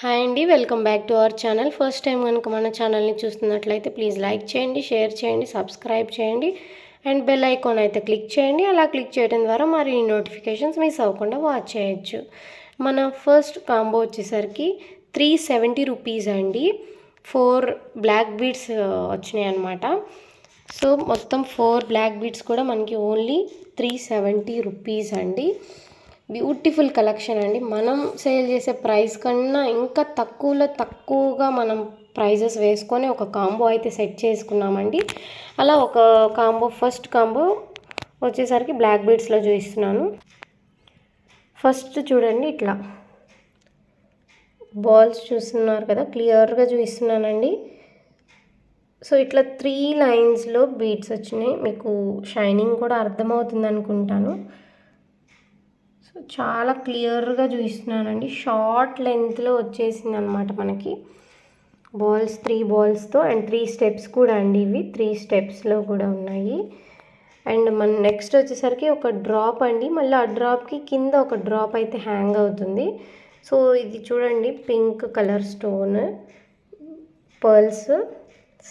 Hi అండి, welcome back to our channel. First time కనుక మన ఛానల్ని చూస్తున్నట్లయితే ప్లీజ్ లైక్ చేయండి, షేర్ చేయండి, సబ్స్క్రైబ్ చేయండి అండ్ బెల్ ఐకాన్ అయితే క్లిక్ చేయండి. అలా క్లిక్ చేయడం ద్వారా మరి నోటిఫికేషన్స్ మిస్ అవ్వకుండా వాచ్ చేయొచ్చు. మన ఫస్ట్ కాంబో వచ్చేసరికి 370 రూపీస్ అండి. 4 బ్లాక్ బీడ్స్ వచ్చినాయి అనమాట. సో మొత్తం 4 బ్లాక్ బీడ్స్ కూడా మనకి ఓన్లీ 370 రూపీస్ అండి. బ్యూటిఫుల్ కలెక్షన్ అండి. మనం సేల్ చేసే ప్రైస్ కన్నా ఇంకా తక్కువగా మనం ప్రైజెస్ వేసుకొని ఒక కాంబో అయితే సెట్ చేసుకున్నామండి. అలా ఒక కాంబో, ఫస్ట్ కాంబో వచ్చేసరికి బ్లాక్ బీడ్స్లో చూపిస్తున్నాను. ఫస్ట్ చూడండి, ఇట్లా బాల్స్ చూస్తున్నారు కదా, క్లియర్గా చూపిస్తున్నానండి. సో ఇట్లా 3 లైన్స్లో బీడ్స్ వచ్చినాయి. మీకు షైనింగ్ కూడా అర్థమవుతుంది అనుకుంటాను. సో చాలా క్లియర్గా చూపిస్తున్నానండి. షార్ట్ లెంత్లో వచ్చేసింది అనమాట మనకి బాల్స్, 3 బాల్స్తో అండ్ 3 స్టెప్స్ కూడా అండి. ఇవి 3 స్టెప్స్లో కూడా ఉన్నాయి. అండ్ మన నెక్స్ట్ వచ్చేసరికి ఒక డ్రాప్ అండి. మళ్ళీ ఆ డ్రాప్కి కింద ఒక డ్రాప్ అయితే హ్యాంగ్ అవుతుంది. సో ఇది చూడండి, pink colour stone, pearls,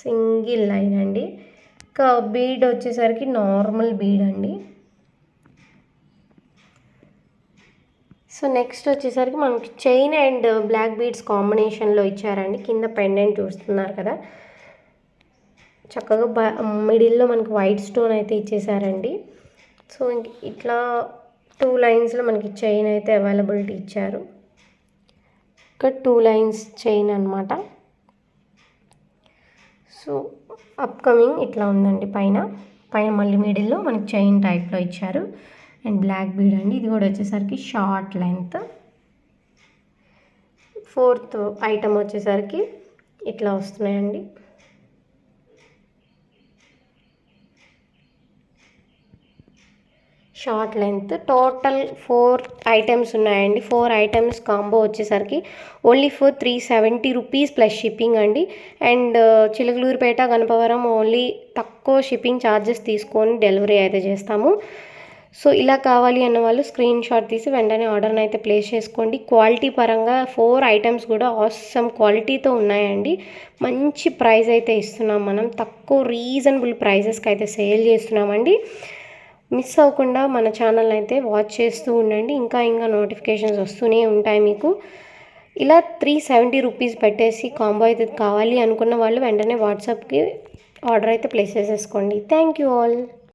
single line అండి. ఇంకా బీడ్ వచ్చేసరికి నార్మల్ బీడ్ అండి. సో నెక్స్ట్ వచ్చేసరికి మనకి చైన్ అండ్ బ్లాక్ బీడ్స్ కాంబినేషన్లో ఇచ్చారండి. కింద పెండెంట్ చూస్తున్నారు కదా, చక్కగా మిడిల్లో మనకి వైట్ స్టోన్ అయితే ఇచ్చేసారండి. సో ఇట్లా 2 లైన్స్లో మనకి చైన్ అయితే అవైలబిలిటీ ఇచ్చారు. ఇక్కడ 2 లైన్స్ చైన్ అనమాట. సో అప్కమింగ్ ఇట్లా ఉందండి. పైన మళ్ళీ మిడిల్లో మనకి చైన్ టైప్లో ఇచ్చారు. అండ్ బ్లాక్ బీడ్ అండి. ఇది కూడా వచ్చేసరికి షార్ట్ లెంత్. 4th ఐటమ్ వచ్చేసరికి ఇట్లా వస్తున్నాయండి. Short length. టోటల్ 4 ఐటమ్స్ ఉన్నాయండి. 4 ఐటమ్స్ కాంబో వచ్చేసరికి only for 370 rupees plus shipping అండి. అండ్ చిలకలూరుపేట, గణపవరం ఓన్లీ తక్కువ షిప్పింగ్ ఛార్జెస్ తీసుకొని డెలివరీ అయితే చేస్తాము. సో ఇలా కావాలి అన్న వాళ్ళు స్క్రీన్ షాట్ తీసి వెంటనే ఆర్డర్ని అయితే ప్లేస్ చేసుకోండి. క్వాలిటీ పరంగా 4 ఐటమ్స్ కూడా ఆసమ్ క్వాలిటీతో ఉన్నాయండి. మంచి ప్రైస్ అయితే ఇస్తున్నాం మనం. తక్కువ రీజనబుల్ ప్రైజెస్కి అయితే సేల్ చేస్తున్నామండి. మిస్ అవ్వకుండా మన ఛానల్ అయితే వాచ్ చేస్తూ ఉండండి. ఇంకా నోటిఫికేషన్స్ వస్తూనే ఉంటాయి మీకు. ఇలా 370 రూపీస్ పెట్టేసి కాంబో అయితే కావాలి అనుకున్న వాళ్ళు వెంటనే వాట్సాప్కి ఆర్డర్ అయితే ప్లేస్ చేసేసుకోండి. Thank you all.